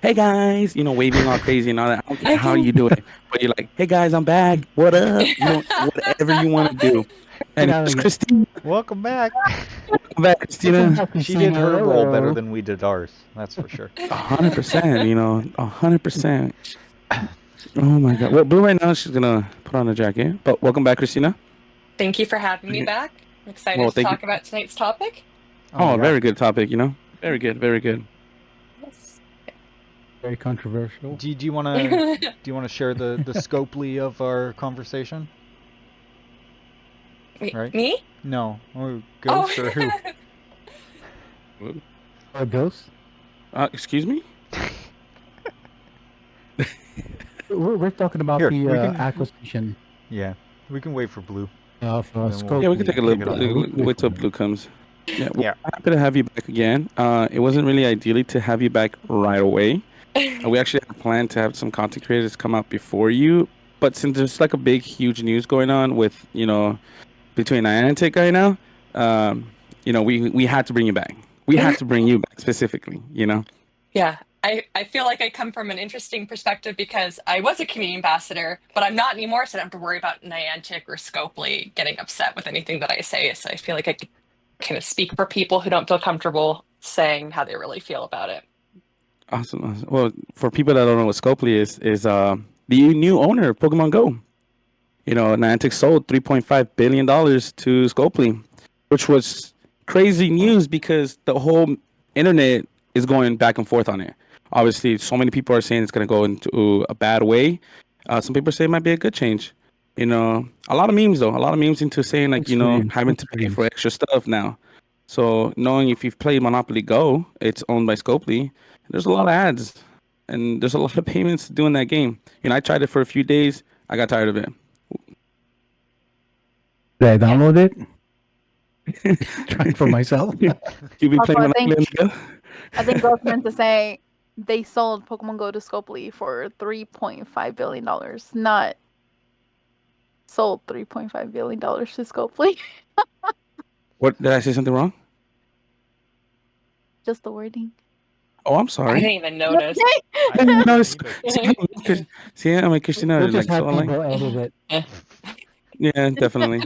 hey guys, waving all crazy and all that. I don't care how you do it, but you're like, hey guys, I'm back. What up? Whatever you want to do. Get And out of here's here. Christina. Welcome back. Welcome back, Welcome Christina. back, She did Christina. her role better Hello. than we did ours. That's for sure. 100%. 100%. Oh my God. Well, Blue right now, she's gonna put on a jacket. But welcome back, Christina. Thank you for having me Okay. back. I'm excited Well, to thank you. talk about tonight's topic. Oh Oh, yeah. very good topic. Very good, very good. Yes. Very controversial. Do you wanna share the scopely of our conversation? Right? Me? No. Or Oh, Ghost or who? A ghost? Excuse me. We're talking about Here, the we can. acquisition Yeah, we can wait for Blue, of and then we'll Yeah, we can Scopely. take a kick little. it off. Yeah, we can wait Wait for till them. Blue comes. Yeah, we're Yeah. happy to have you back again. It wasn't really ideally to have you back right away. We actually had planned to have some content creators come out before you, but since there's like a big, huge news going on with between Niantic right now, we had to bring you back. We had to bring you back specifically. yeah. I feel like I come from an interesting perspective because I was a community ambassador, but I'm not anymore, so I don't have to worry about Niantic or Scopely getting upset with anything that I say. So I feel like I could kind of speak for people who don't feel comfortable saying how they really feel about it. Awesome. Awesome. Well, for people that don't know what Scopely is the new owner of Pokemon Go. Niantic sold $3.5 billion to Scopely, which was crazy news because the whole internet is going back and forth on it. Obviously, so many people are saying it's going to go into a bad way. Some people say it might be a good change. A lot of memes though, a lot of memes into saying like, Mixed reviews. having to Mixed pay for reviews. extra stuff now. So knowing if you've played Monopoly Go, it's owned by Scopely. There's a lot of ads and there's a lot of payments doing that game. I tried it for a few days. I got tired of it. Did I Yeah. download it? Try it for myself. You've been Also, playing Monopoly on the go? I think Ghost meant to say they sold Pokemon Go to Scopely for $3.5 billion, not sold $3.5 billion to Scopely. What, did I say something wrong? Just the wording. Oh, I'm I didn't sorry. even notice. I I didn't didn't notice. either. See, I'm like Christina, We'll just like so have I'm like, people edit it. Eh. yeah, definitely.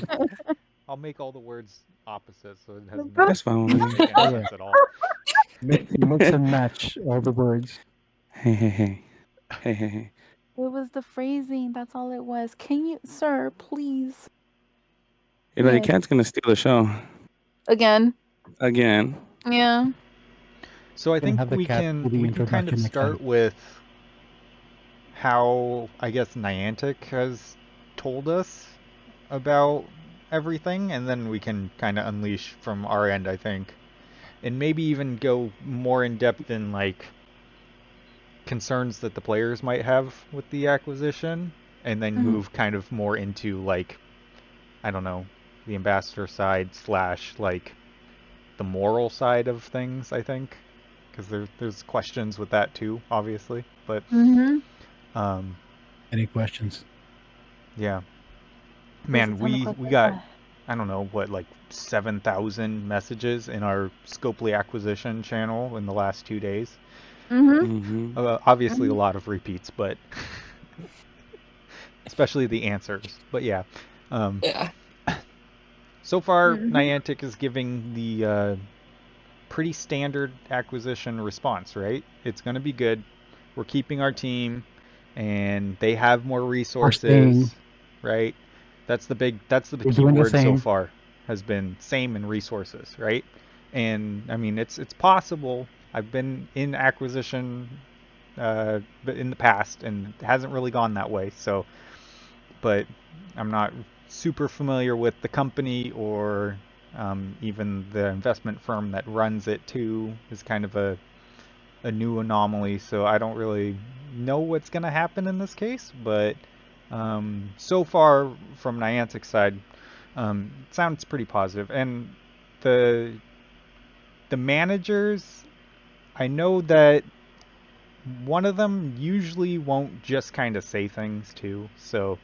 I'll make all the words opposite, so it has That's fine with doesn't me. make any Oh yeah. sense at all. Mix and match all the words. Hey, hey, hey, hey, hey, hey. It was the phrasing. That's all it was. Can you, sir, please? Your Yes. cat's gonna steal the show Again. again. Yeah. So I Can think have the cat do the we can kind of introduction next time. start with how I guess Niantic has told us about everything, and then we can kind of unleash from our end, I think, and maybe even go more in depth in like concerns that the players might have with the acquisition, and then Mhm. move kind of more into like I don't know the ambassador side slash like the moral side of things. I think because there's questions with that too, obviously, but Mm-hmm. um, Any questions? yeah. There's a Man, ton of we questions. got I don't know what like 7,000 messages in our Scopely acquisition channel in the last 2 days. Mm-hmm. Mm-hmm. Obviously, a lot of repeats, but especially the answers. But yeah, um, Yeah. so far Mm-hmm. Niantic is giving the pretty standard acquisition response. Right? It's going to be good. We're keeping our team, and they have more We're staying. resources. Right? That's the We're key doing the word so same. far has been same in resources, right? And I mean it's possible. I've been in acquisition in the past and it hasn't really gone that way. So, but I'm not super familiar with the company or even the investment firm that runs it too is kind of a new anomaly. So I don't really know what's going to happen in this case, but so far from Niantic's side, it sounds pretty positive. And the the managers, I know that one of them usually won't just kind of say things too. So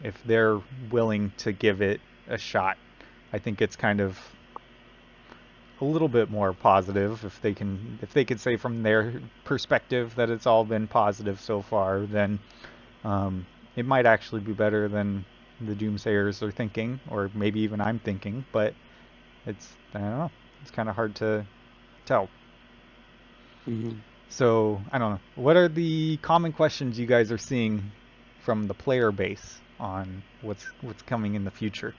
if they're willing to give it a shot, I think it's kind of a little bit more positive, if they could say from their perspective that it's all been positive so far, then it might actually be better than the doomsayers are thinking, or maybe even I'm thinking. But I don't know. It's kind of hard to tell. Mm-hmm. So I don't know. What are the common questions you guys are seeing from the player base on what's coming in the future?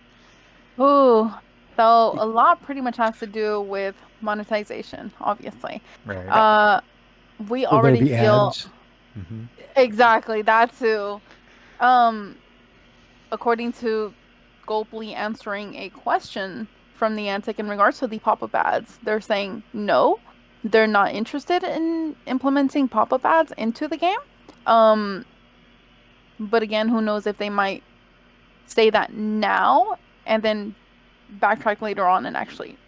Ooh, so a lot pretty much has to do with monetization, obviously. Right. We Will there already be feel ads? Mm-hmm. exactly that too. Um, According to Scopely answering a question from Niantic in regards to the pop-up ads, they're saying no, they're not interested in implementing pop-up ads into the game. But again, who knows if they might say that now and then backtrack later on and actually,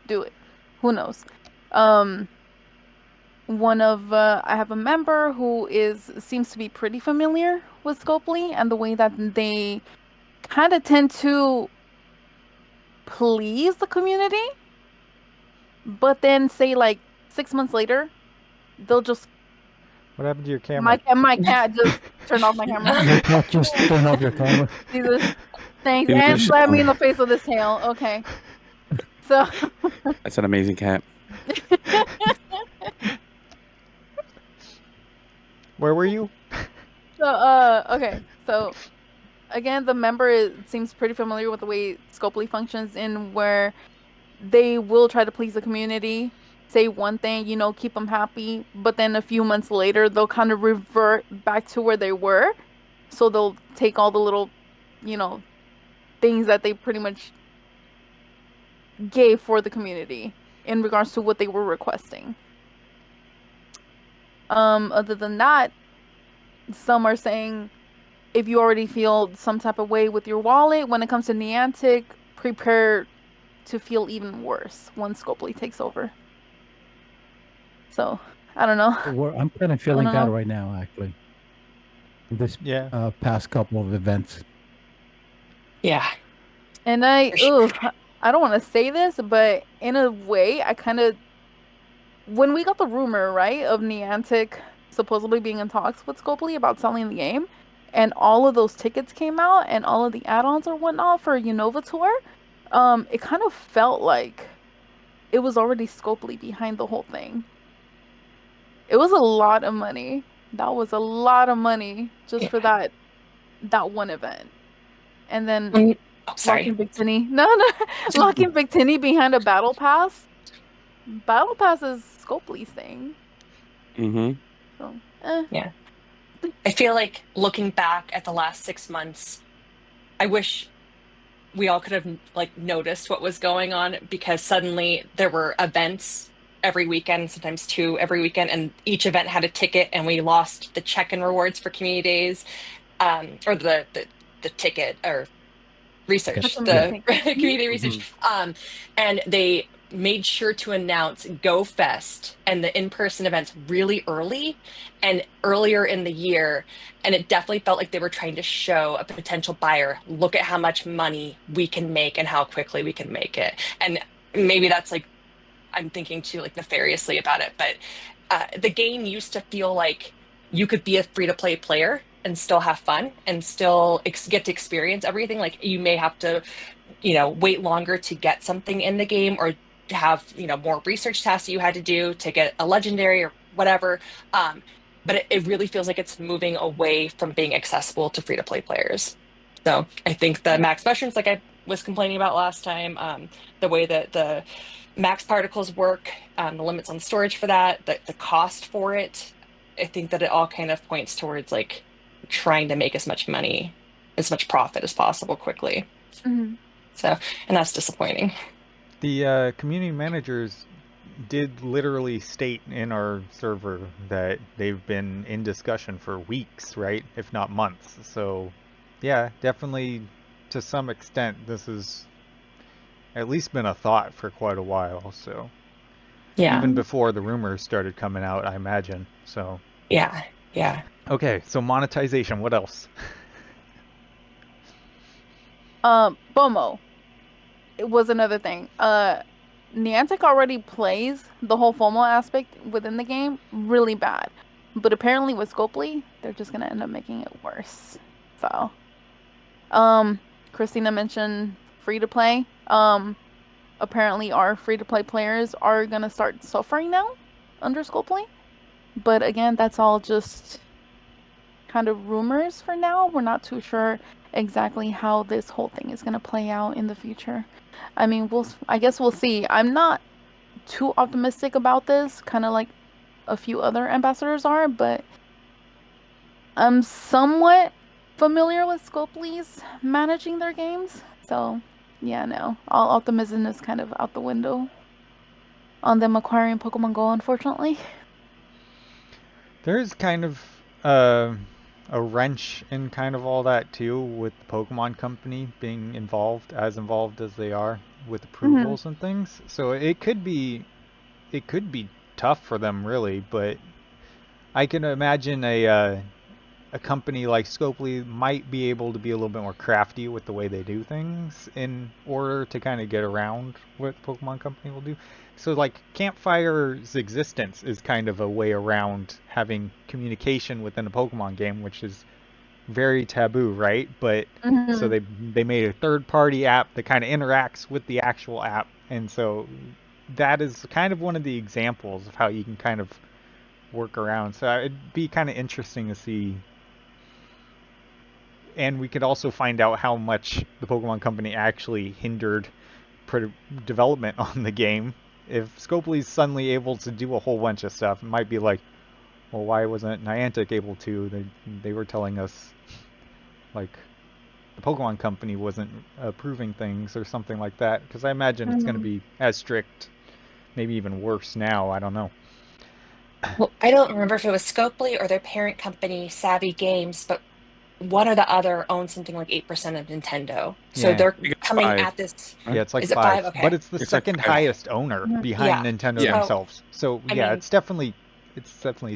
do it. Who knows? I have a member who seems to be pretty familiar with Scopely and the way that they kind of tend to please the community, but then say like 6 months later, they'll just What happened to your camera? my cat just turned off my camera. Your cat just turn off your camera. Jesus, thanks, Finish and slap me in strong. the face with his tail. Okay, so That's an amazing cat. Where were you? okay, so again, the member seems pretty familiar with the way Scopely functions, in where they will try to please the community, say one thing, keep them happy, but then a few months later, they'll kind of revert back to where they were. So they'll take all the little, you know, things that they pretty much gave for the community in regards to what they were requesting. Other than that, some are saying if you already feel some type of way with your wallet when it comes to Niantic, prepare to feel even worse once Scopely takes over. So, I don't know. I'm kind of I feeling don't that know. right now, actually. This Yeah. past couple of events. Yeah. And For sure. I don't want to say this, but in a way, when we got the rumor, right, of Niantic supposedly being in talks with Scopely about selling the game, and all of those tickets came out and all of the add-ons or whatnot for Unova Tour, it kind of felt like it was already Scopely behind the whole thing. It was a lot of money. That was a lot of money just Yeah. for that one event. And then Oh, sorry. locking Big Tinny. No, locking Big Tinny behind a battle pass. Battle pass is Scopely's thing. Mm-hmm. So, Yeah. I feel like looking back at the last 6 months, I wish we all could have like noticed what was going on, because suddenly there were events every weekend, sometimes two every weekend, and each event had a ticket, and we lost the check-in rewards for community days, or the ticket or that's research, Yeah. the amazing. Mhm. community Mm-hmm. research. And they made sure to announce Go Fest and the in-person events really early and earlier in the year. And it definitely felt like they were trying to show a potential buyer, look at how much money we can make and how quickly we can make it. And maybe that's like, I'm thinking too, like nefariously about it, but the game used to feel like you could be a free-to-play player and still have fun and still get to experience everything. Like you may have to, wait longer to get something in the game, or to have, more research tasks that you had to do to get a legendary or whatever. But it really feels like it's moving away from being accessible to free-to-play players. So I think the max mushrooms, like I was complaining about last time, the way that the max particles work, the limits on storage for that, the cost for it, I think that it all kind of points towards like trying to make as much money, as much profit as possible quickly. Mhm. So, and that's disappointing. The community managers did literally state in our server that they've been in discussion for weeks, right? If not months. So, yeah, definitely to some extent, this has at least been a thought for quite a while. So, Yeah. even before the rumors started coming out, I imagine. So, Yeah. Yeah. okay, so monetization, what else? FOMO. It was another thing. Niantic already plays the whole FOMO aspect within the game really bad. But apparently with Scopely, they're just gonna end up making it worse. So, Christina mentioned free to play. Apparently our free to play players are gonna start suffering now under Scopely. But again, that's all just kind of rumors for now. We're not too sure exactly how this whole thing is gonna play out in the future. I mean, I guess we'll see. I'm not too optimistic about this, kind of like a few other ambassadors are, but I'm somewhat familiar with Scopely's managing their games. So, yeah, no. All optimism is kind of out the window on them acquiring Pokemon Go, unfortunately. There is kind of a wrench in kind of all that too, with the Pokemon Company being involved as they are with approvals and things. So it could be tough for them really, but I can imagine a company like Scopely might be able to be a little bit more crafty with the way they do things in order to kind of get around what Pokemon Company will do. So like Campfire's existence is kind of a way around having communication within a Pokemon game, which is very taboo, right? But so they made a third-party app that kind of interacts with the actual app, and so that is kind of one of the examples of how you can kind of work around. So it'd be kind of interesting to see. And we could also find out how much the Pokemon Company actually hindered development on the game. If Scopely's suddenly able to do a whole bunch of stuff, it might be like, well, why wasn't Niantic able to? They were telling us, like, the Pokemon Company wasn't approving things or something like that. Because I imagine it's going to be as strict, maybe even worse now. I don't know. Well, I don't remember if it was Scopely or their parent company, Savvy Games, but one or the other owns something like 8% of Nintendo. So Yeah. they're I think it's coming 5. at this. Yeah, it's like Is it 5, 5? Okay. but it's the It's like second 5. highest owner behind Yeah. Nintendo Yeah. themselves. So I yeah, mean, it's definitely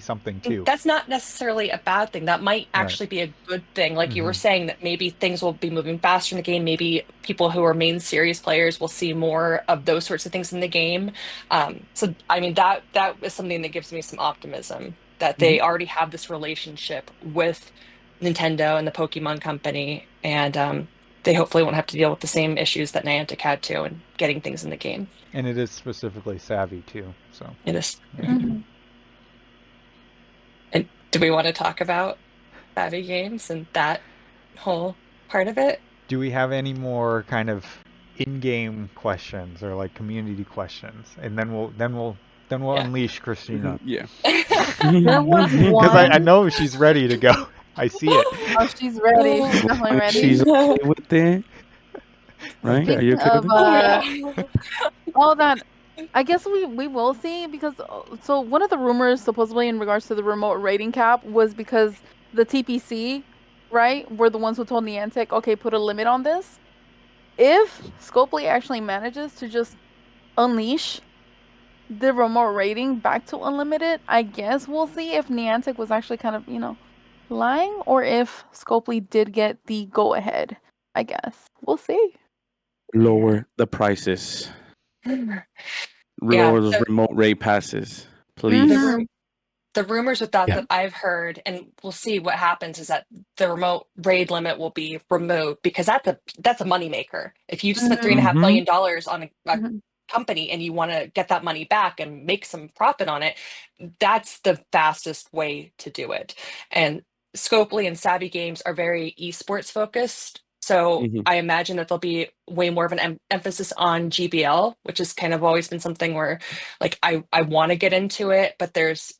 something too. that's not necessarily a bad thing. That might Right. actually be a good thing. Like you were saying, that maybe things will be moving faster in the game. Maybe people who are main series players will see more of those sorts of things in the game. So I mean, that is something that gives me some optimism that they already have this relationship with Nintendo and the Pokemon Company, and they hopefully won't have to deal with the same issues that Niantic had to in getting things in the game. And it is specifically Savvy too. So It is. yeah. And do we want to talk about Savvy Games and that whole part of it? Do we have any more kind of in-game questions or like community questions? And then we'll Yeah. unleash Christina. Yeah. There was Because I one. know she's ready to go. I see it. Oh, she's ready. She's definitely ready. She's okay with it, right? Are you Speaking okay of, with it? all that, I guess we will see because so one of the rumors supposedly in regards to the remote rating cap was because the TPC, right, were the ones who told Niantic, okay, put a limit on this. If Scopely actually manages to just unleash the remote rating back to unlimited, I guess we'll see if Niantic was actually kind of, lying or if Scopely did get the go ahead. I guess. We'll see. Lower the prices. Yeah. Lower those remote rate passes, please. The rumors with that I've heard, and we'll see what happens, is that the remote raid limit will be removed because that's a moneymaker. If you just spent $3.5 million on a company and you want to get that money back and make some profit on it, that's the fastest way to do it. And Scopely and Savvy Games are very esports focused. So I imagine that there'll be way more of an emphasis on GBL, which has kind of always been something where like I want to get into it, but there's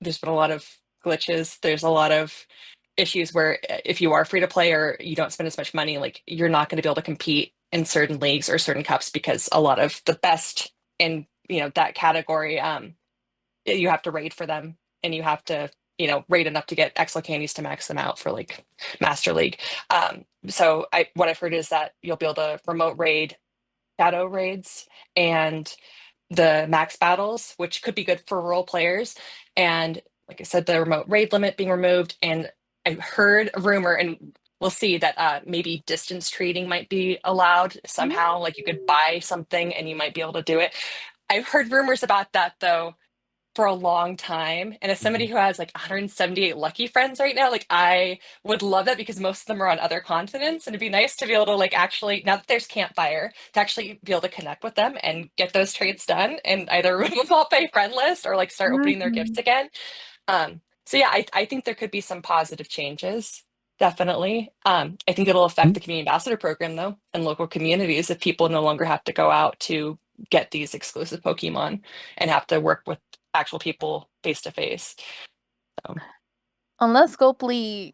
been a lot of glitches. There's a lot of issues where if you are free to play or you don't spend as much money, like you're not going to be able to compete in certain leagues or certain cups because a lot of the best in that category, you have to raid for them and you have to raid enough to get Exo candies to max them out for like Master League. So what I've heard is that you'll be able to remote raid shadow raids and the max battles, which could be good for role players. And like I said, the remote raid limit being removed. And I heard a rumor, and we'll see that maybe distance trading might be allowed somehow. Like you could buy something and you might be able to do it. I've heard rumors about that though for a long time. And as somebody who has like 178 lucky friends right now, like I would love that because most of them are on other continents. And it'd be nice to be able to like actually, now that there's Campfire, to actually be able to connect with them and get those trades done and either remove them off my friend list or like start opening their gifts again. So yeah, I think there could be some positive changes. Definitely. I think it'll affect the community ambassador program though, and local communities if people no longer have to go out to get these exclusive Pokemon and have to work with actual people face to face. Unless Scopely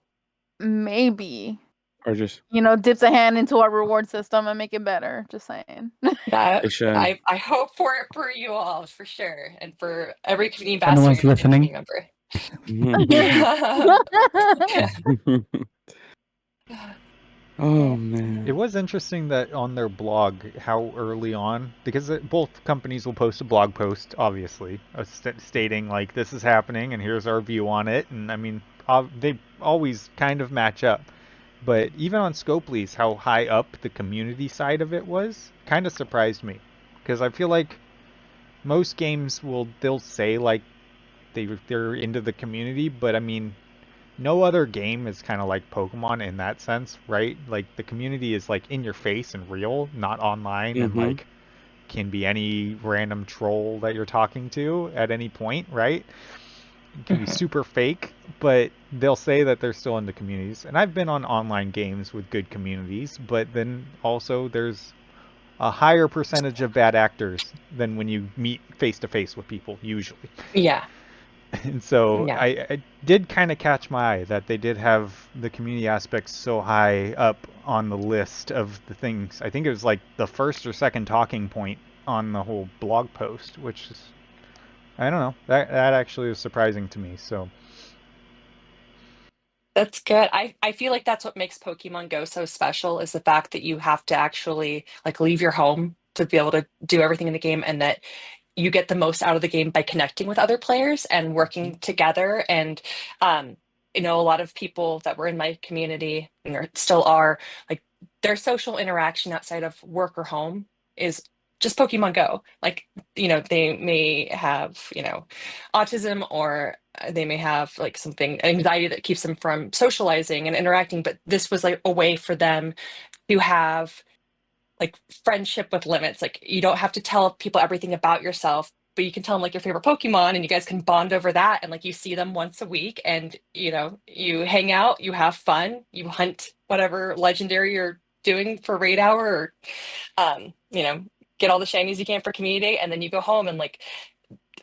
maybe, Or just dips a hand into our reward system and make it better. Just saying. Yeah, they should. I hope for it for you all for sure, and for every community If anyone's ambassador and community member. Oh man. It was interesting that on their blog, how early on, because both companies will post a blog post, obviously, stating like this is happening and here's our view on it, and I mean, they always kind of match up. But even on Scopely's, how high up the community side of it was, kind of surprised me, because I feel like most games they'll say like they're into the community, but I mean, no other game is kind of like Pokemon in that sense, right? Like the community is like in your face and real, not online and like can be any random troll that you're talking to at any point, right? It can be super fake, but they'll say that they're still in the communities. And I've been on online games with good communities, but then also there's a higher percentage of bad actors than when you meet face to face with people, usually. Yeah. And so Yeah. I did kind of catch my eye that they did have the community aspects so high up on the list of the things. I think it was like the first or second talking point on the whole blog post, which is, I don't know, that actually was surprising to me. So That's good. I feel like that's what makes Pokemon Go so special is the fact that you have to actually like leave your home to be able to do everything in the game, and that you get the most out of the game by connecting with other players and working together. And a lot of people that were in my community and still are, like their social interaction outside of work or home is just Pokemon Go. Like, they may have, autism, or they may have like something, anxiety that keeps them from socializing and interacting. But this was like a way for them to have like friendship with limits. Like you don't have to tell people everything about yourself, but you can tell them like your favorite Pokemon, and you guys can bond over that. And like you see them once a week, and you hang out, you have fun, you hunt whatever legendary you're doing for raid hour, or get all the shinies you can for community day, and then you go home. And like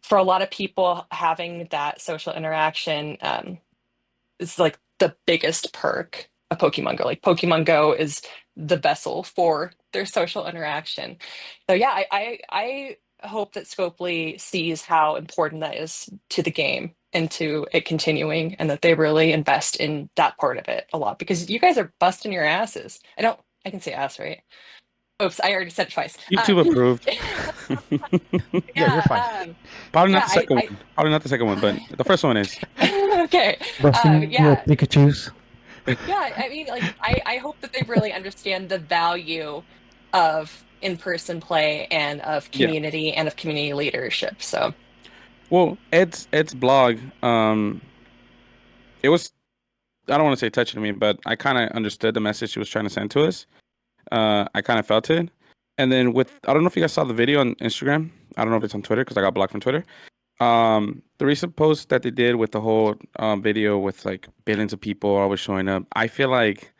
for a lot of people, having that social interaction is like the biggest perk of Pokemon Go. Like Pokemon Go is the vessel for their social interaction. So yeah, I hope that Scopely sees how important that is to the game and to it continuing, and that they really invest in that part of it a lot, because you guys are busting your asses. I can say ass, right? Oops, I already said it twice. YouTube approved. yeah, you're fine. Probably not the second one. Probably not the second one, but the first one is. Okay. Busting your Pikachus. Yeah, I mean, like, I hope that they really understand the value of in-person play and of community and of community leadership. So, well, Ed's blog, it was, I don't want to say touching to me, but I kind of understood the message she was trying to send to us. I kind of felt it. And then I don't know if you guys saw the video on Instagram. I don't know if it's on Twitter because I got blocked from Twitter. The recent post that they did with the whole video with like billions of people always showing up, I feel like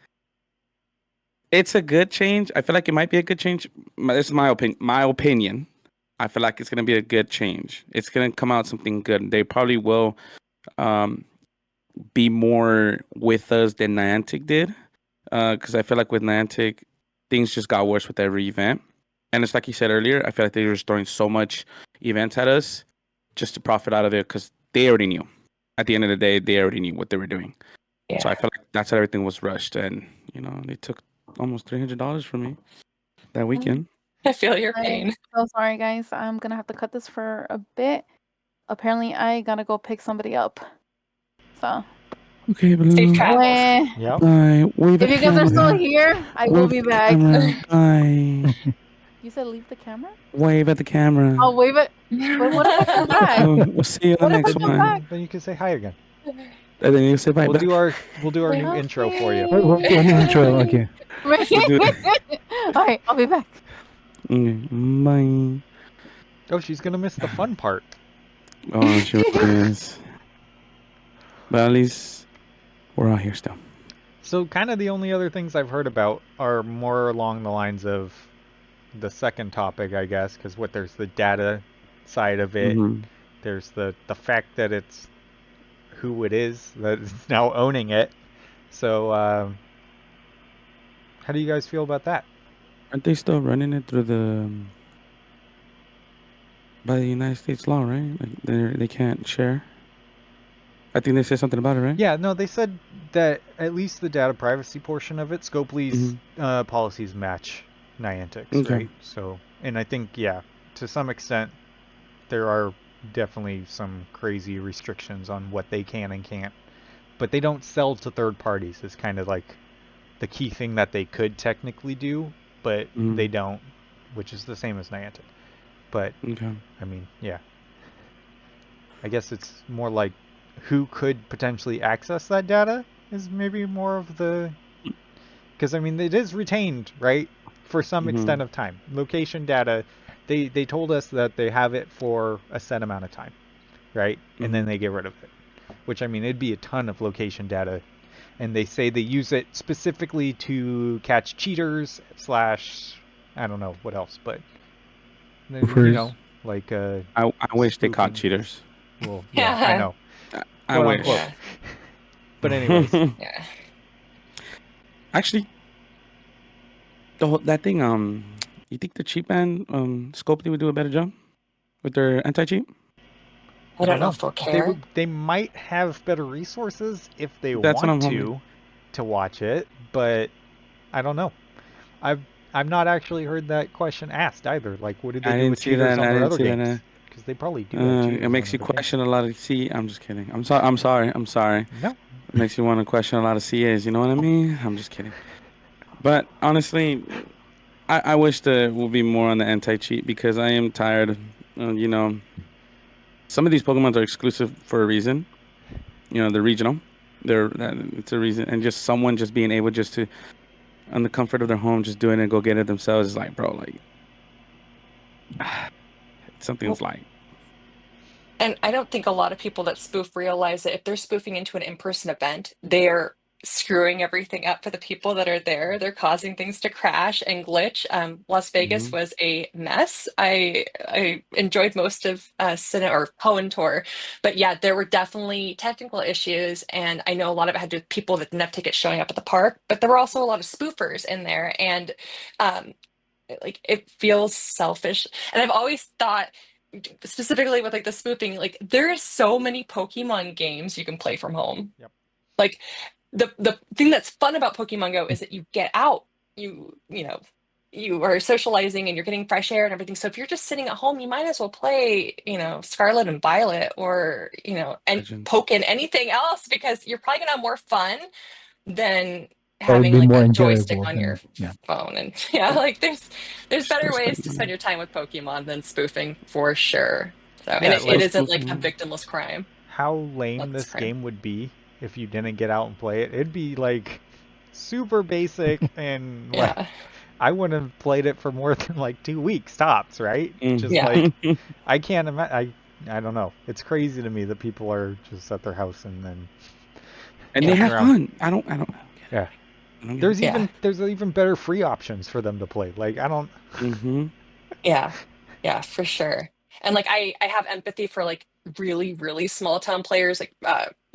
it's a good change. I feel like it might be a good change. This is my opinion. I feel like it's going to be a good change. It's going to come out something good. They probably will be more with us than Niantic did. Because I feel like with Niantic, things just got worse with every event. And it's like you said earlier, I feel like they were just throwing so much events at us just to profit out of it, because they already knew. At the end of the day, they already knew what they were doing. Yeah. So I felt like that's how everything was rushed. And, they took almost $300 from me that weekend. I feel your pain. I'm so sorry, guys. I'm going to have to cut this for a bit. Apparently, I got to go pick somebody up. So. Okay, Blue. Safe travels. When, Yep. Bye. Wave if at you guys are still camera. here, I will Wave be at the back. camera. Bye. You said leave the camera? Wave at the camera. I'll wave it. But what if I come back? We'll see you on What the if I next come one. back? Then you can say hi again. And then you say bye. We'll back. do our new intro for you. We'll do an intro. Okay. We'll do it. All right, I'll be back. Okay, bye. Oh, she's gonna miss the fun part. Oh, she really is. But at least we're all here still. So kind of the only other things I've heard about are more along the lines of the second topic, I guess, because there's the data side of it. Mhm. There's the fact that it's who it is that is now owning it. So how do you guys feel about that? Aren't they still running it through the by the United States law, right? Like they can't share. I think they said something about it, right? Yeah, no, they said that at least the data privacy portion of it, Scopely's Mhm. policies match Niantic's, Okay. right? So, and I think, yeah, to some extent, there are definitely some crazy restrictions on what they can and can't. But they don't sell to third parties. It's kind of like the key thing that they could technically do, but they don't, which is the same as Niantic. But, Okay. I mean, yeah. I guess it's more like who could potentially access that data is maybe more of the... Because, I mean, it is retained, right? For some extent of time. Location data, they told us that they have it for a set amount of time, right? And then they get rid of it. Which, I mean, it'd be a ton of location data. And they say they use it specifically to catch cheaters / I don't know what else, but... You know, like... I wish they caught spoofing. cheaters. Well, yeah, I know. I Quote wish. unquote. Yeah. But anyways, Yeah. Actually, that thing. You think the cheat ban Scopely would do a better job with their anti-cheat? I don't know if they'll care. They might have better resources if they That's what want I'm hoping. to watch it, but I don't know. I've not actually heard that question asked either. Like, what did they I do didn't with see cheaters that. on I their didn't other see games? that. Because they probably do have cheaters It makes on you other question a lot of C. I'm just kidding. I'm sorry. I'm sorry. I'm sorry. games. No. It makes you want to question a lot of CAs. You know what I mean? I'm just kidding. But honestly, I wish there would be more on the anti-cheat because I am tired. You know, some of these Pokemons are exclusive for a reason. You know, they're regional. It's a reason, and just someone just being able just to, on the comfort of their home, just doing it and go get it themselves is like, bro, like something's like. And I don't think a lot of people that spoof realize that if they're spoofing into an in-person event, they're screwing everything up for the people that are there. They're causing things to crash and glitch. Las Vegas was a mess. I enjoyed most of Cine or Hoenn Tour, but yeah, there were definitely technical issues, and I know a lot of it had to do with people that didn't have tickets showing up at the park. But there were also a lot of spoofers in there, and like it feels selfish. And I've always thought specifically with like the spoofing, like there are so many Pokemon games you can play from home. Yep. Like the thing that's fun about Pokemon Go is that you get out, you know, you are socializing and you're getting fresh air and everything. So if you're just sitting at home, you might as well play, you know, Scarlet and Violet or, you know, and Legends. Pokken, anything else, because you're probably gonna have more fun than That would having be like more a joystick enjoyable on than your yeah. phone. And yeah, like there's better Still ways to spending spend money. your time with Pokemon than spoofing for sure. So and Yeah, it like isn't like a spoofing. victimless crime. how lame That's this crime. game would be if you didn't get out and play it. It'd be like super basic and like Yeah. I wouldn't have played it for more than like 2 weeks tops, right? Just Yeah. like I can't imagine. I don't know. It's crazy to me that people are just at their house and then And they messing have around. fun. I don't Yeah. I don't get There's it. there's even better free options for them to play. Like I don't. Yeah. Yeah, for sure. And like I have empathy for like really, really small town players. Like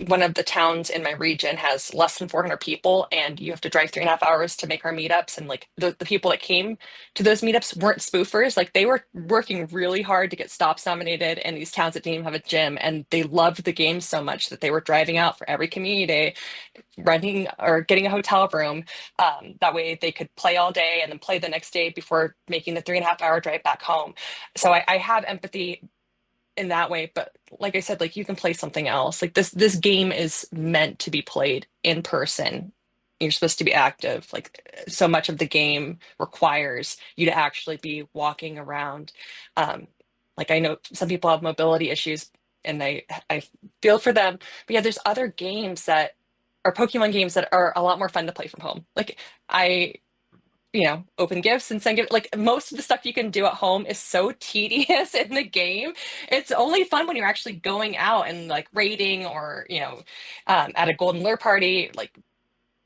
one of the towns in my region has less than 400 people, and you have to drive 3.5 hours to make our meetups. And like the people that came to those meetups weren't spoofers. Like they were working really hard to get stops nominated in these towns that didn't even have a gym, and they loved the game so much that they were driving out for every community day, renting or getting a hotel room. That way they could play all day and then play the next day before making the 3.5 hour drive back home. So I have empathy in that way, but like I said, like you can play something else. Like this game is meant to be played in person. You're supposed to be active. Like so much of the game requires you to actually be walking around. Like I know some people have mobility issues, and I feel for them. But yeah, there's other games that are Pokemon games that are a lot more fun to play from home. Like I open gifts and send gifts. Like most of the stuff you can do at home is so tedious in the game. It's only fun when you're actually going out and like raiding or, at a Golden Lure party, like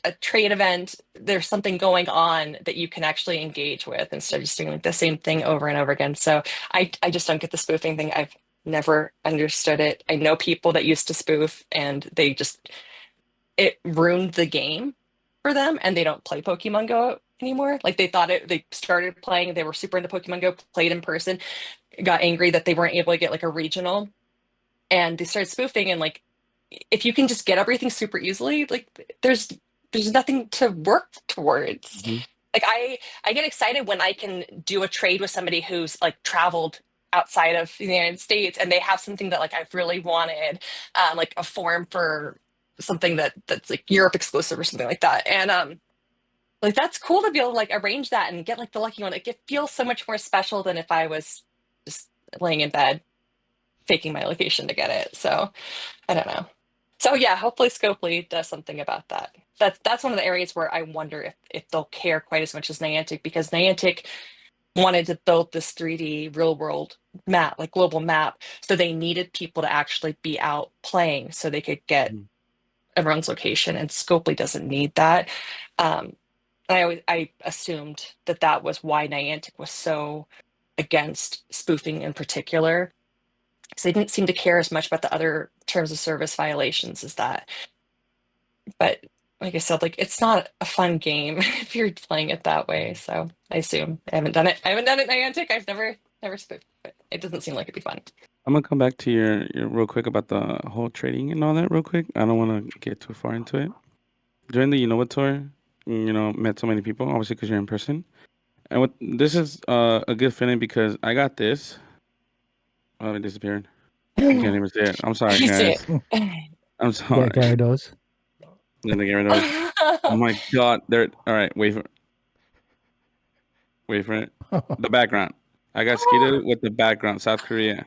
a trade event. There's something going on that you can actually engage with instead of just doing like the same thing over and over again. So I just don't get the spoofing thing. I've never understood it. I know people that used to spoof and it ruined the game for them, and they don't play Pokemon Go anymore. Like they started playing, they were super into Pokemon Go, played in person, got angry that they weren't able to get like a regional, and they started spoofing. And like, if you can just get everything super easily, like there's nothing to work towards. Mhm. Like I get excited when I can do a trade with somebody who's like traveled outside of the United States and they have something that like I've really wanted, like a form for something that's like Europe exclusive or something like that. And like that's cool to be able to like arrange that and get like the lucky one. Like it feels so much more special than if I was just laying in bed faking my location to get it. So I don't know. So yeah, hopefully Scopely does something about that. That's one of the areas where I wonder if they'll care quite as much as Niantic, because Niantic wanted to build this 3D real world map, like global map. So they needed people to actually be out playing so they could get Mhm. everyone's location, and Scopely doesn't need that. I assumed that was why Niantic was so against spoofing in particular, because they didn't seem to care as much about the other terms of service violations as that. But like I said, like it's not a fun game if you're playing it that way. So I assume I haven't done it. I haven't done it Niantic. I've never spoofed, but it doesn't seem like it'd be fun. I'm gonna come back to your real quick about the whole trading and all that real quick. I don't want to get too far into it. During the tour, met so many people, obviously because you're in person. And this is a good feeling because I got this. Oh, it disappeared. You can't even see it. I'm sorry, You see guys. it. I'm sorry. Gyarados. Then the Gyarados. Oh my God, they're all right. Wait for it. The background. I got Skeeter with the background. South Korea.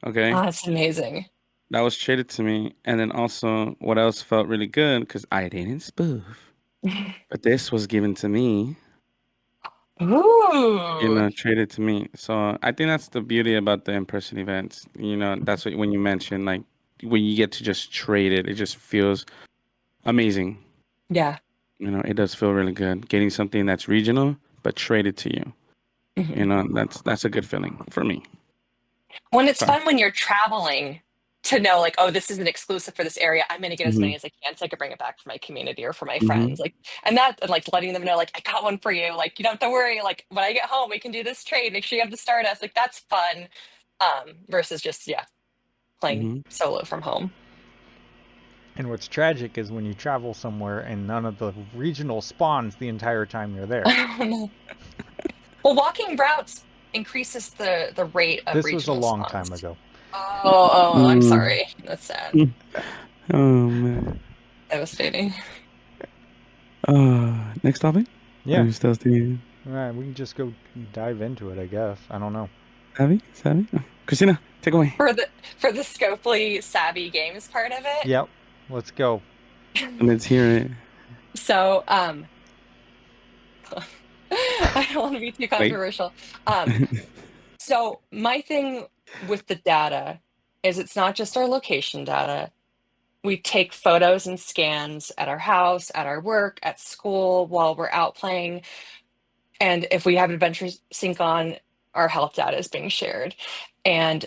Okay, Oh, that's amazing. that was traded to me, and then also what else felt really good because I didn't spoof, but this was given to me. Ooh. Traded to me. So I think that's the beauty about the in-person events. That's what when you mentioned like when you get to just trade it, it just feels amazing. Yeah. It does feel really good getting something that's regional but traded to you. Mhm. That's a good feeling for me. When it's Sorry. fun when you're traveling to know like, oh, this is an exclusive for this area. I'm gonna get as Mm-hmm. many as I can so I can bring it back for my community or for my Mm-hmm. friends. Like, and like letting them know, like, I got one for you. Like, you don't have to worry. Like when I get home, we can do this trade. Make sure you have the Stardust. Like that's fun. Versus just playing Mm-hmm. solo from home. And what's tragic is when you travel somewhere and none of the regional spawns the entire time you're there. Well, walking routes increases the rate of This was a regional long time spawns. ago. Oh, I'm sorry. That's sad. Oh man. Devastating. Next topic. Are Yeah. you still seeing Alright, we can just go dive into it, I guess. I don't know. Savvy? Christina, take away. For the Scopely savvy games part of it. Yep. Let's go. Let's hear it. So, I don't want to be too Wait. controversial. So my thing with the data is it's not just our location data. We take photos and scans at our house, at our work, at school, while we're out playing. And if we have Adventure Sync on, our health data is being shared. And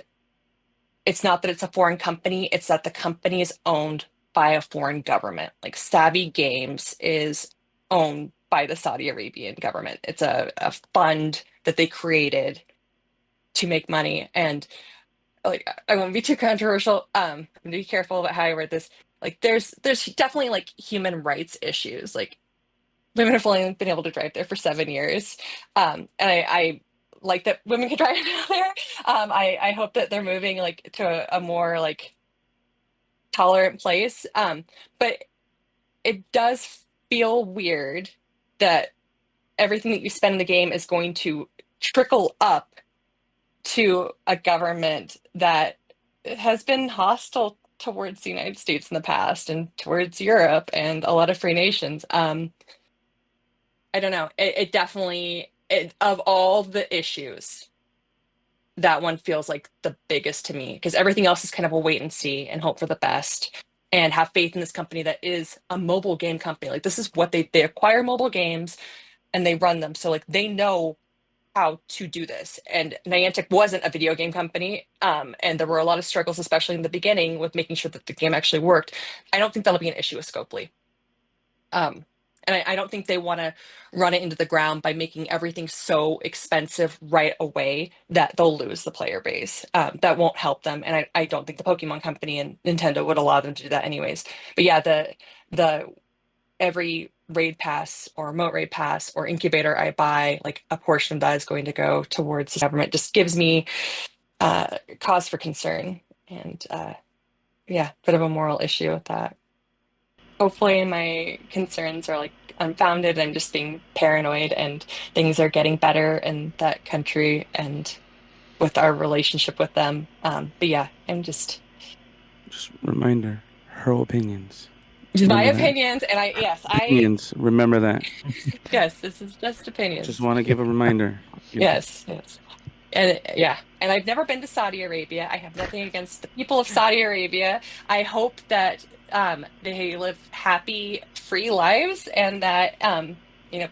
it's not that it's a foreign company, it's that the company is owned by a foreign government. Like Savvy Games is owned by the Saudi Arabian government. It's a fund that they created to make money. And like I won't be too controversial. I'm gonna be careful about how I word this. Like there's definitely like human rights issues. Like women have only been able to drive there for 7 years. And I like that women can drive out there. I hope that they're moving like to a more like tolerant place. But it does feel weird that everything that you spend in the game is going to trickle up to a government that has been hostile towards the United States in the past and towards Europe and a lot of free nations. I don't know. It definitely, of all the issues, that one feels like the biggest to me because everything else is kind of a wait and see and hope for the best and have faith in this company that is a mobile game company. Like this is what they acquire mobile games and they run them. So like they know how to do this. And Niantic wasn't a video game company. And there were a lot of struggles, especially in the beginning, with making sure that the game actually worked. I don't think that'll be an issue with Scopely. And I don't think they want to run it into the ground by making everything so expensive right away that they'll lose the player base. That won't help them. And I don't think the Pokemon company and Nintendo would allow them to do that anyways. But yeah, the every raid pass or remote raid pass or incubator I buy, like a portion of that is going to go towards the government, just gives me cause for concern. And yeah, bit of a moral issue with that. Hopefully my concerns are like unfounded. I'm just being paranoid and things are getting better in that country and with our relationship with them. But yeah, I'm just reminder, her opinions. my Remember that. opinions, and opinions. Remember that. Yes, this is just opinions. Just want to give a reminder. Yes. And yeah, and I've never been to Saudi Arabia. I have nothing against the people of Saudi Arabia. I hope that they live happy, free lives, and that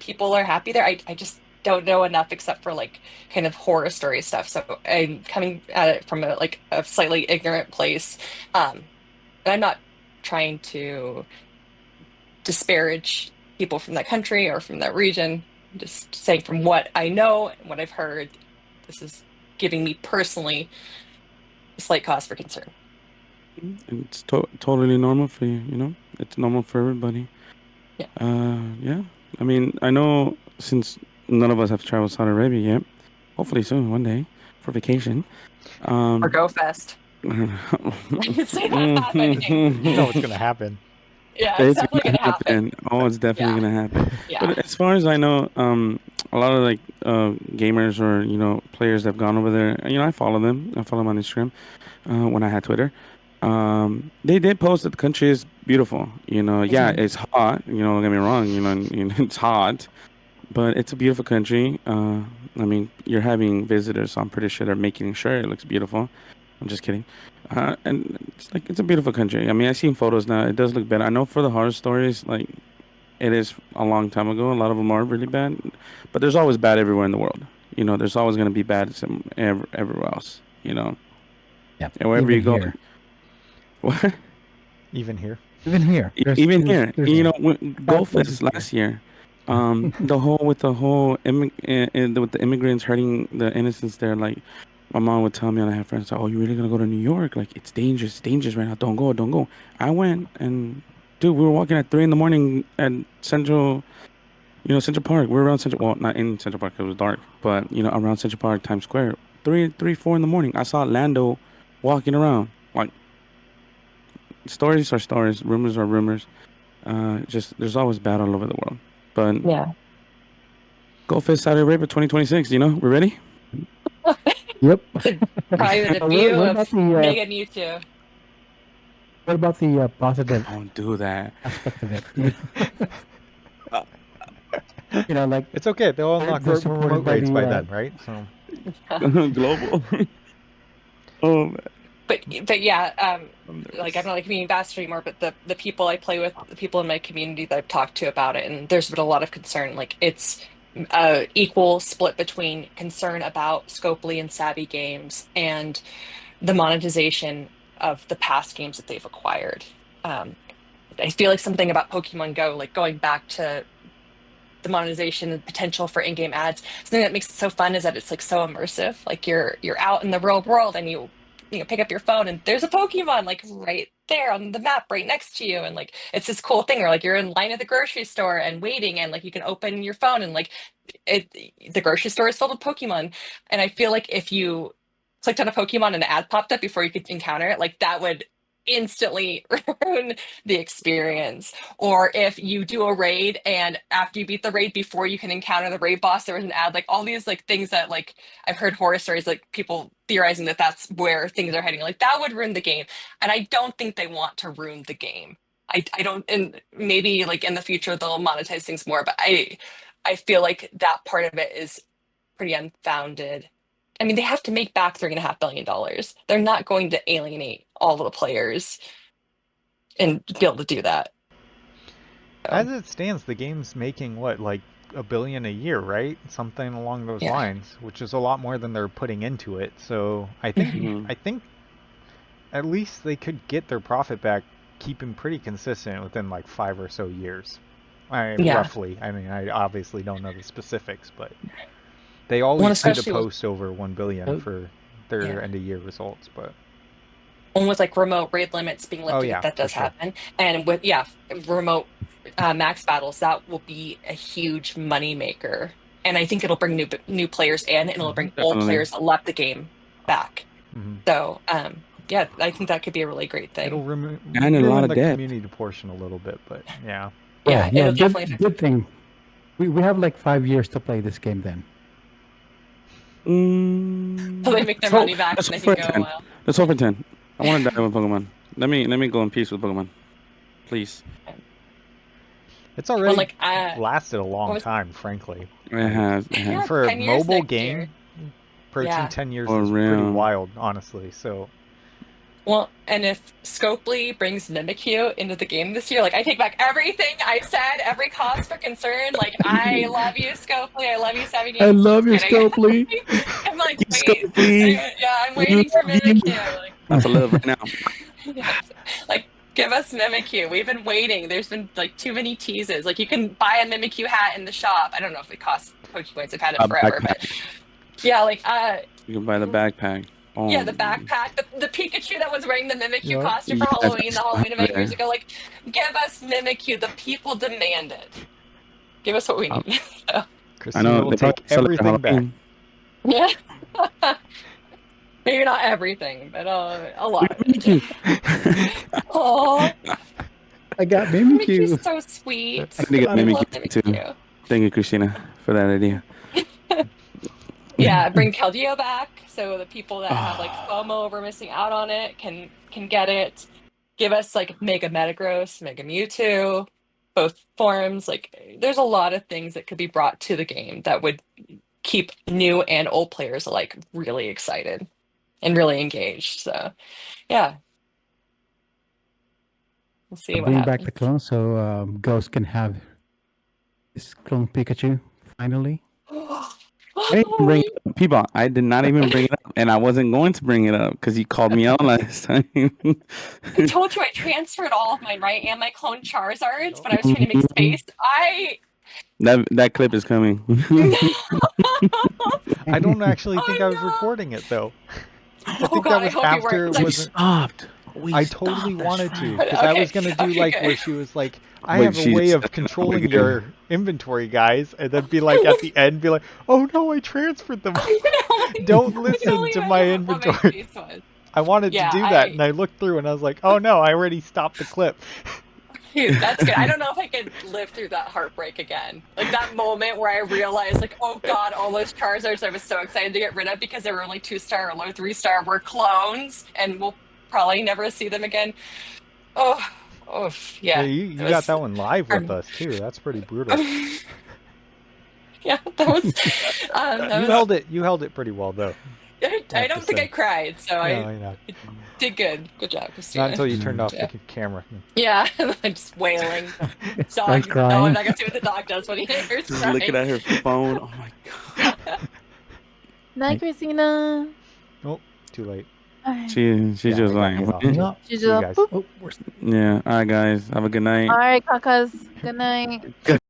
people are happy there. I just don't know enough except for like kind of horror story stuff. So I'm coming at it from a slightly ignorant place. And I'm not trying to disparage people from that country or from that region. I'm just saying from what I know and what I've heard, this is giving me personally a slight cause for concern. And it's totally normal for you, it's normal for everybody. Yeah. Yeah. I mean, I know since none of us have traveled Saudi Arabia yet, hopefully soon, one day, for vacation. Or Go Fest. I can see that happening. You know what's going to happen. Yeah, it's definitely going to happen. Oh, it's definitely going to happen. Yeah. But as far as I know, a lot of like gamers or players that have gone over there. I follow them. I follow them on Instagram when I had Twitter. They did post that the country is beautiful. Yeah, it's hot. Don't get me wrong. And it's hot, but it's a beautiful country. I mean, you're having visitors, so I'm pretty sure they're making sure it looks beautiful. I'm just kidding. And it's a beautiful country. I mean, I've seen photos now. It does look better. I know for the horror stories, like it is a long time ago. A lot of them are really bad, but there's always bad everywhere in the world. There's always going to be bad everywhere else. Yeah. And wherever you go. What? Even here. Even here. Even here. Go Fest last year. With the immigrants hurting the innocents there, like my mom would tell me, and I have friends, "Oh, you really gonna go to New York? Like it's dangerous right now. Don't go." I went, and dude, we were walking at 3 a.m. at Central Park. We were around Central. Well, not in Central Park. It was dark, but around Central Park, Times Square. 4 in the morning. I saw Lando walking around. Like stories are stories, rumors are rumors. Just there's always bad all over the world. But yeah. Go Fest Saudi Arabia 2026. We're ready. Yep. Probably with a view of Mega Mewtwo. What about the positive Don't do that. aspect of it? Like it's okay. They'll unlock they're supported remote by raids the, by then, right? So Global. Oh man. But yeah, like I'm not a community ambassador anymore, but the people I play with, the people in my community that I've talked to about it, and there's been a lot of concern. Like it's equal split between concern about Scopely and Savvy Games and the monetization of the past games that they've acquired. I feel like something about Pokemon Go, like going back to the monetization and potential for in-game ads, something that makes it so fun is that it's like so immersive. Like you're out in the real world and you pick up your phone and there's a Pokemon like right there on the map right next to you, and like it's this cool thing, or like you're in line at the grocery store and waiting, and like you can open your phone and like the grocery store is filled with Pokemon. And I feel like if you clicked on a Pokemon and an ad popped up before you could encounter it, like that would instantly ruin the experience. Or if you do a raid and after you beat the raid, before you can encounter the raid boss, there was an ad, like all these like things that like I've heard horror stories, like people theorizing that that's where things are heading, like that would ruin the game. And I don't think they want to ruin the game. I don't, and maybe like in the future they'll monetize things more, but I feel like that part of it is pretty unfounded. I mean, they have to make back $3.5 billion. They're not going to alienate all of the players and be able to do that. As it stands, the game's making what, like $1 billion a year, right? Something along those lines, which is a lot more than they're putting into it. So I think at least they could get their profit back, keeping pretty consistent within like 5 or so years. Roughly. I mean, I obviously don't know the specifics, but they always tend to post over 1 billion for their end of year results. But one with like remote raid limits being lifted, that does happen, and with remote max battles, that will be a huge money maker. And I think it'll bring new players in, and it'll bring old players that left the game back. So yeah, I think that could be a really great thing. It'll ruin the community portion a little bit, but yeah, it'll definitely good thing. We have like 5 years to play this game then. So they make their money back and they can go a while. Let's hope for 10. I want to die with Pokemon. Let me go in peace with Pokemon, please. It's already lasted a long time, frankly. It has. For a mobile game, approaching 10 years is pretty wild, honestly. So. Well, and if Scopely brings Mimikyu into the game this year, like I take back everything I said, every cause for concern. Like I love you, Scopely. I love you, Savvy. I love you, Scopely. I'm like, wait, I'm waiting for Mimikyu. Like, that's a love right now. Like, give us Mimikyu. We've been waiting. There's been like too many teases. Like you can buy a Mimikyu hat in the shop. I don't know if it costs Pokepoints. I've had it forever, but yeah, like you can buy the backpack. Oh. Yeah, the backpack, the Pikachu that was wearing the Mimikyu costume for Halloween, the Halloween event years ago. Like, give us Mimikyu. The people demand it. Give us what we need. I know. Will take everything back. Yeah. Maybe not everything, but a lot. Oh, I got Mimikyu. Mimikyu's so sweet. I need to get Mimikyu too. Thank you, Christina, for that idea. Yeah, bring Keldeo back, so the people that have like FOMO over missing out on it can get it. Give us like Mega Metagross, Mega Mewtwo, both forms. Like, there's a lot of things that could be brought to the game that would keep new and old players alike really excited and really engaged. So, yeah, we'll see what happens. Bring back the clone so Ghost can have his clone Pikachu finally. People, I did not even bring it up, and I wasn't going to bring it up because you called me out last time. I told you I transferred all of mine, right? And my clone Charizards, but I was trying to make space. That clip is coming. I don't actually think I was recording it though. I think that was after it was stopped. I totally wanted to, because I was going to do like where she was like, I have a way of controlling your inventory, guys, and then be like at the end, be like, oh no, I transferred them. Don't listen to my inventory. I wanted to do that, and I looked through and I was like, oh no, I already stopped the clip. Dude, that's good. I don't know if I could live through that heartbreak again. Like that moment where I realized, like, oh god, all those Charizards I was so excited to get rid of because they were only 2-star or low 3-star were clones, and we'll probably never see them again. Oh, yeah. You got that one live with us too. That's pretty brutal. Yeah, that was. You held it pretty well though. I don't think I cried, so I did good. Good job, Christina. Not until you turned off the camera. Yeah, I'm just wailing. Dog. No, I'm not gonna see what the dog does when he hears just looking at her phone. Oh my god. Night, Christina. Oh, too late. She's just like, she's just yeah. All right, guys. Have a good night. All right, Kakas. Good night.